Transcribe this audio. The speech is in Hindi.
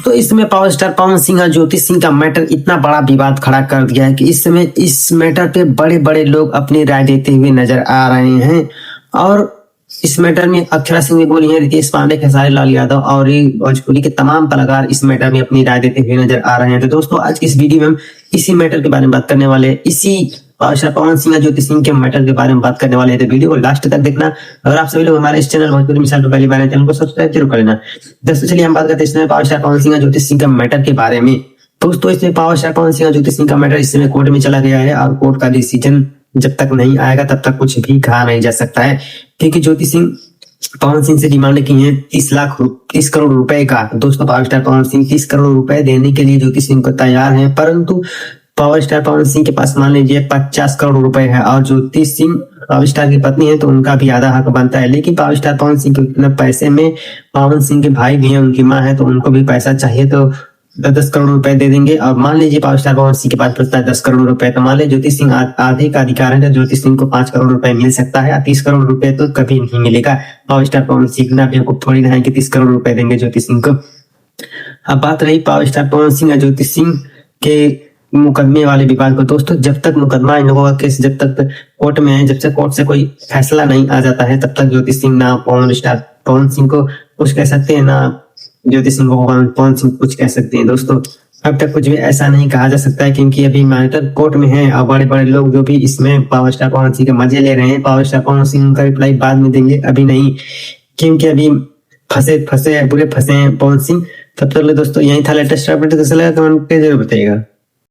तो इसमें पावर स्टार पवन सिंह और ज्योति सिंह का मैटर इतना बड़ा विवाद खड़ा कर दिया है कि इस समय इस मैटर पे बड़े बड़े लोग अपनी राय देते हुए नजर आ रहे हैं। और इस मैटर में अक्षरा सिंह भी बोली है, रितेश पांडे, खेसारी लाल यादव और भोजपुरी के तमाम कलाकार इस मैटर में अपनी राय देते हुए नजर आ रहे हैं। तो दोस्तों आज की इस वीडियो में हम इसी मैटर के बारे में बात करने वाले हैं, इसी पावर स्टार पवन सिंह और ज्योति सिंह के मैटर के बारे में बात करने वाले हैं। तो वीडियो को लास्ट तक देखना। अगर आप सभी लोग हमारे इस चैनल भोजपुरी मिसाल पर पहली बार हैं, चैनल को सब्सक्राइब जरूर कर लेना। दोस्तों चलिए हम बात करते हैं इसमें पावर स्टार पवन सिंह और ज्योति सिंह के मैटर के बारे में। दोस्तों इसमें पावर स्टार पवन सिंह और ज्योति सिंह का मैटर इस समय कोर्ट में चला गया है और कोर्ट का डिसीजन जब तक नहीं आएगा तब तक कुछ भी कहा नहीं जा सकता है, क्योंकि ज्योति सिंह पवन सिंह से डिमांड की है 30 करोड़ रुपए का। दोस्तों पावर स्टार पवन सिंह 30 करोड़ रुपए देने के लिए ज्योति सिंह को तैयार है, परंतु पावर स्टार पवन सिंह के पास मान लीजिए 50 करोड़ रुपए है और ज्योति सिंह पावर स्टार की पत्नी है तो उनका भी आधा हक बनता है। लेकिन पावर स्टार पवन सिंह के उतना पैसे में पवन सिंह के भाई भी हैं, उनकी माँ है तो उनको भी पैसा चाहिए, तो 10 करोड़ रुपए दे देंगे। और मान लीजिए पावर स्टार पवन सिंह के पास बचता है 10 करोड़ रुपए, तो मान लीजिए ज्योति सिंह आधे का अधिकार है तो ज्योति सिंह को 5 करोड़ रुपए मिल सकता है। 30 करोड़ रुपए तो कभी नहीं मिलेगा। पावर स्टार पवन सिंह ना बेवकूफ थोड़ी ना है कि 30 करोड़ रुपए देंगे ज्योति सिंह को। अब बात रही पावर स्टार पवन सिंह और ज्योति सिंह के मुकदमे वाले विवाद को। दोस्तों जब तक मुकदमा इन लोगों का केस जब तक कोर्ट में है, जब तक कोर्ट से कोई फैसला नहीं आ जाता है तब तक ज्योति सिंह ना पवन सिंह को कुछ कह सकते हैं, ना ज्योति सिंह को पवन सिंह कुछ कह सकते हैं। दोस्तों अब तक कुछ भी ऐसा नहीं कहा जा सकता है, क्योंकि अभी मैटर कोर्ट में है और बड़े बड़े लोग जो भी इसमें पावर स्टार पवन सिंह के मजे ले रहे हैं, पावर स्टार पवन सिंह का रिप्लाई बाद में देंगे, अभी नहीं, क्योंकि अभी बुरे फंसे हैं पवन सिंह। तब तक दोस्तों यही था लेटेस्ट अपडेट। कैसा लगा कमेंट करके जरूर बताइएगा।